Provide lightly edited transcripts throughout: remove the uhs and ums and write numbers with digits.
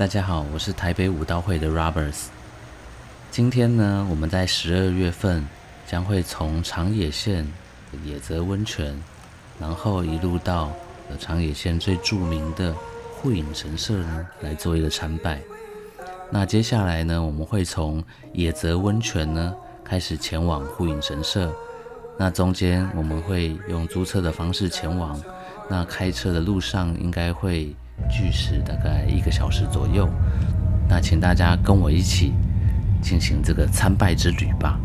大家好，我是台北武道会的 Roberts。今天呢，我们在12月份将会从长野县的野泽温泉，然后一路到长野县最著名的护影神社呢，来做一个参拜。那接下来呢，我们会从野泽温泉呢开始前往护影神社。那中间我们会用租车的方式前往，那开车的路上应该会距时大概1个小时左右。那请大家跟我一起进行这个参拜之旅吧。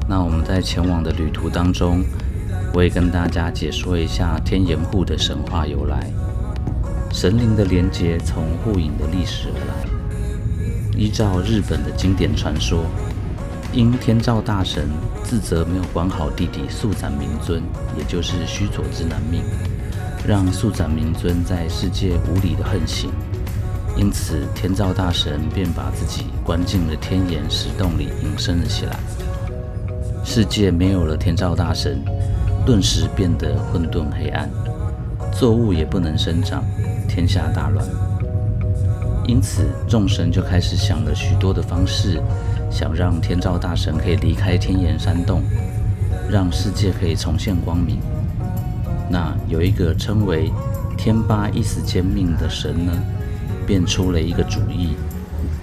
那我们在前往的旅途当中，我也跟大家解说一下天岩户的神话由来。神灵的连结从护影的历史而来。依照日本的经典传说，因天照大神自责没有管好弟弟素斩明尊，也就是须佐之男命，让素斩明尊在世界无理的横行，因此天照大神便把自己关进了天岩石洞里隐身了起来。世界没有了天照大神，顿时变得混沌黑暗，作物也不能生长，天下大乱。因此众神就开始想了许多的方式，想让天照大神可以离开天岩山洞，让世界可以重现光明。那有一个称为天八一死兼命的神呢，便出了一个主意，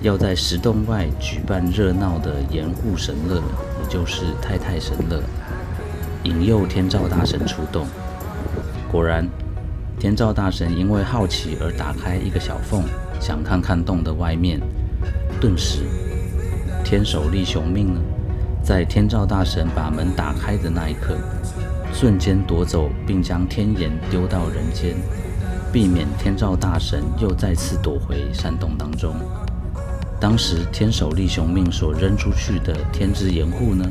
要在石洞外举办热闹的岩户神乐，也就是太太神乐，引诱天照大神出洞。果然，天照大神因为好奇而打开一个小缝，想看看洞的外面。顿时，天守力雄命呢，在天照大神把门打开的那一刻，瞬间夺走并将天岩丢到人间，避免天照大神又再次躲回山洞当中。当时天守力雄命所扔出去的天之岩户呢，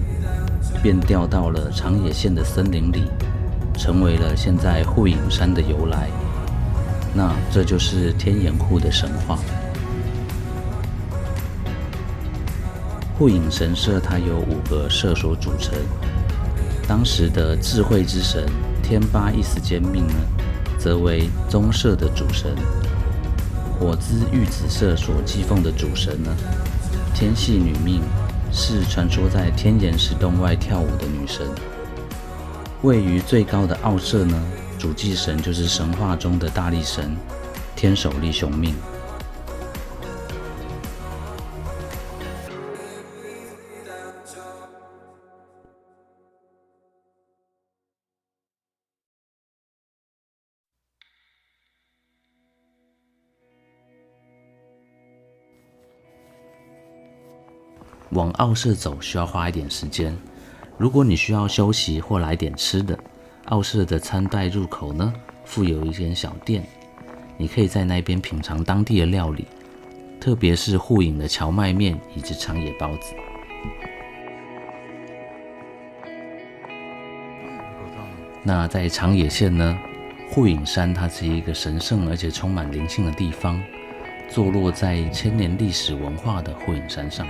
便掉到了长野县的森林里，成为了现在护影山的由来。那这就是天岩户的神话。护影神社它由5个社所组成，当时的智慧之神天八一死兼命呢，则为宗社的主神。火之玉子社所祭奉的主神呢，天系女命，是传说在天岩石洞外跳舞的女神。位于最高的奥社呢，主祭神就是神话中的大力神天守力雄命。往奥社走需要花一点时间，如果你需要休息或来点吃的，奥社的参拜入口呢，附有一间小店，你可以在那边品尝当地的料理，特别是护影的荞麦面以及长野包子。那在长野县呢，护影山它是一个神圣而且充满灵性的地方，坐落在千年历史文化的护影山上。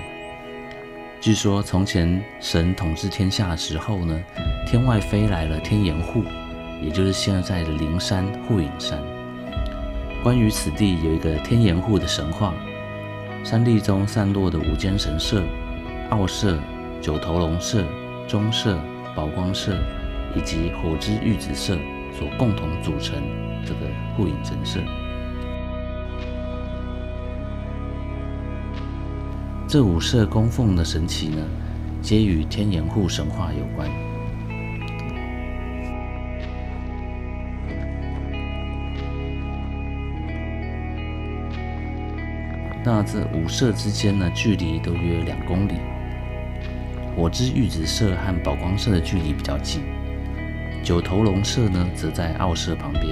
据说从前神统治天下的时候呢，天外飞来了天岩户，也就是现在的灵山护影山。关于此地有一个天岩户的神话，山地中散落的5间神社，奥社、九头龙社、中社、宝光社以及火之玉子社所共同组成这个护影神社。这5社供奉的神祇呢，皆与天岩户神话有关。那这5社之间呢，距离都约2公里。火之玉子社和宝光社的距离比较近，九头龙社呢，则在奥社旁边。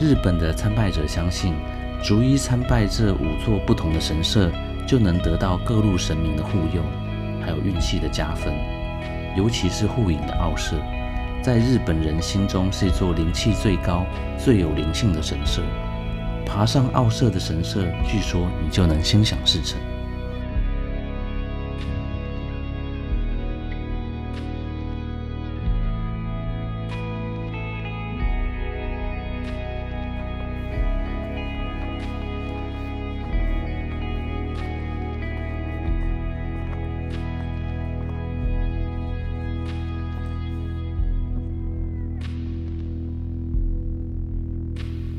日本的参拜者相信，逐一参拜这5座不同的神社，就能得到各路神明的护佑，还有运气的加分。尤其是护影的奥社，在日本人心中是一座灵气最高、最有灵性的神社。爬上奥社的神社，据说你就能心想事成。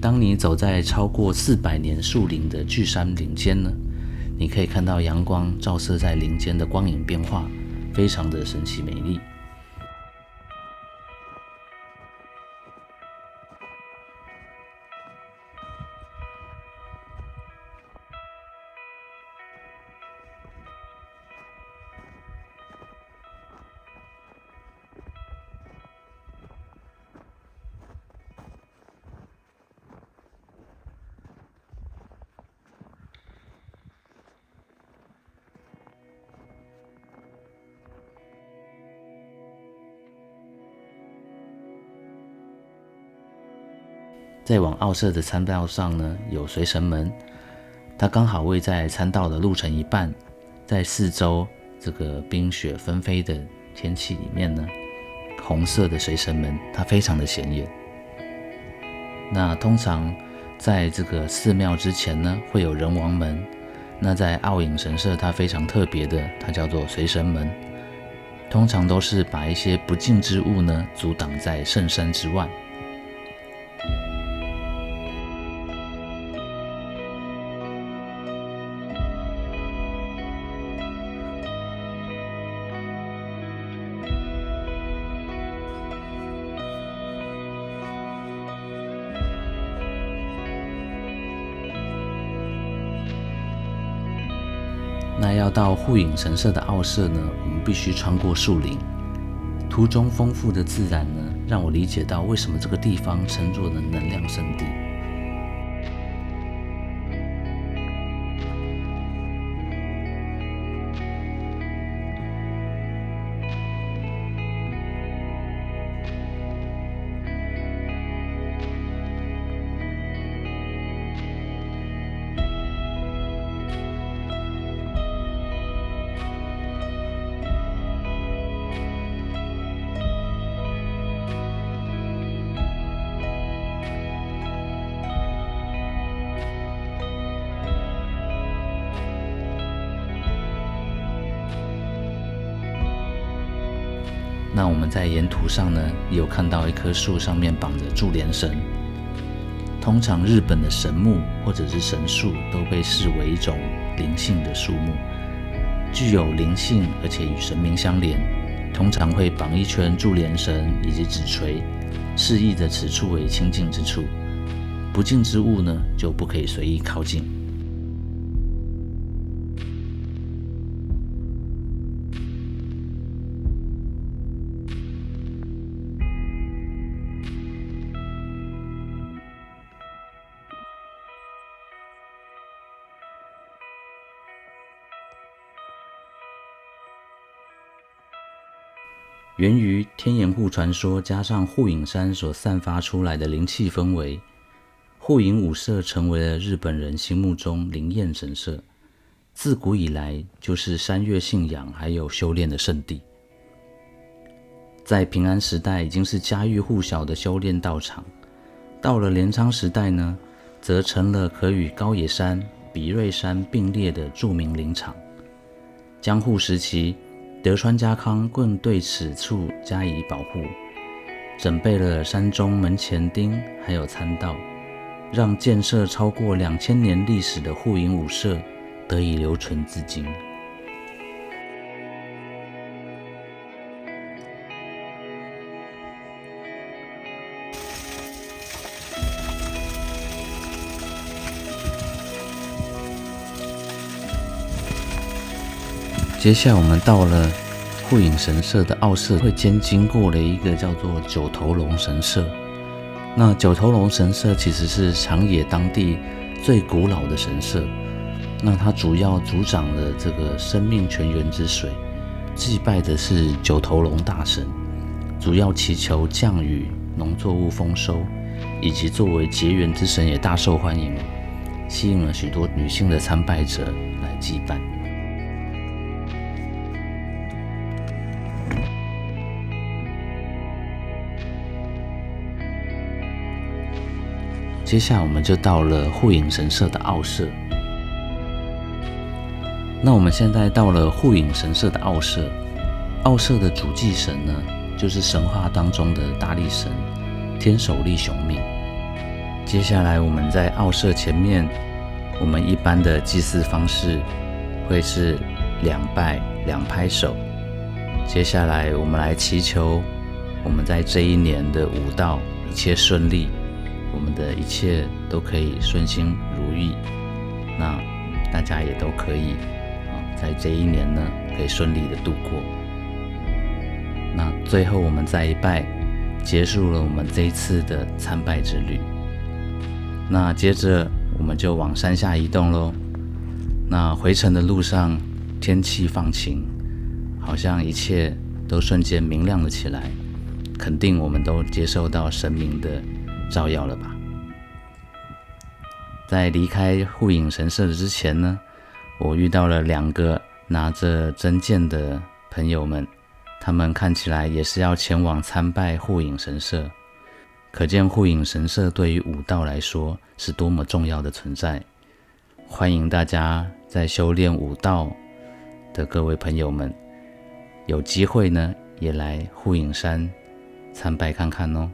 当你走在超过400年树林的巨山岭间呢，你可以看到阳光照射在林间的光影变化，非常的神奇美丽。再往奥社的参道上呢，有随神门，它刚好位在参道的路程一半，在四周这个冰雪纷飞的天气里面呢，红色的随神门它非常的显眼。那通常在这个寺庙之前呢，会有人王门。那在奥影神社它非常特别的，它叫做随神门，通常都是把一些不净之物呢阻挡在圣山之外。那要到护影神社的奥社呢，我们必须穿过树林，途中丰富的自然呢，让我理解到为什么这个地方称作的能量圣地。那我们在沿途上呢，也有看到一棵树上面绑着注连绳。通常日本的神木或者是神树都被视为一种灵性的树木，具有灵性，而且与神明相连。通常会绑一圈注连绳以及纸垂，示意着此处为清净之处，不净之物呢就不可以随意靠近。源于天岩户传说加上护影山所散发出来的灵气氛围，护影武社成为了日本人心目中灵验神社，自古以来就是山岳信仰还有修炼的圣地。在平安时代已经是家喻户晓的修炼道场，到了镰仓时代呢，则成了可与高野山、比瑞山并列的著名灵场。江户时期，德川家康更对此处加以保护，整备了山中门前町还有参道，让建设超过2000年历史的护影武社得以留存至今。接下来我们到了护影神社的奥社，会先经过了一个叫做九头龙神社。那九头龙神社其实是长野当地最古老的神社，那它主要主掌了这个生命泉源之水，祭拜的是九头龙大神，主要祈求降雨、农作物丰收，以及作为结缘之神也大受欢迎，吸引了许多女性的参拜者来祭拜。接下来我们就到了护影神社的奥社。那我们现在到了护影神社的奥社，奥社的主祭神呢，就是神话当中的大力神天守力雄命。接下来我们在奥社前面，我们一般的祭祀方式会是两拜两拍手。接下来我们来祈求我们在这一年的武道一切顺利，我们的一切都可以顺心如意，那大家也都可以在这一年呢可以顺利的度过。那最后我们再一拜，结束了我们这一次的参拜之旅。那接着我们就往山下移动咯。那回程的路上天气放晴，好像一切都瞬间明亮了起来，肯定我们都接受到神明的照耀了吧。在离开护影神社之前呢，我遇到了2个拿着真剑的朋友们，他们看起来也是要前往参拜护影神社，可见护影神社对于武道来说是多么重要的存在。欢迎大家在修炼武道的各位朋友们，有机会呢也来护影山参拜看看哦。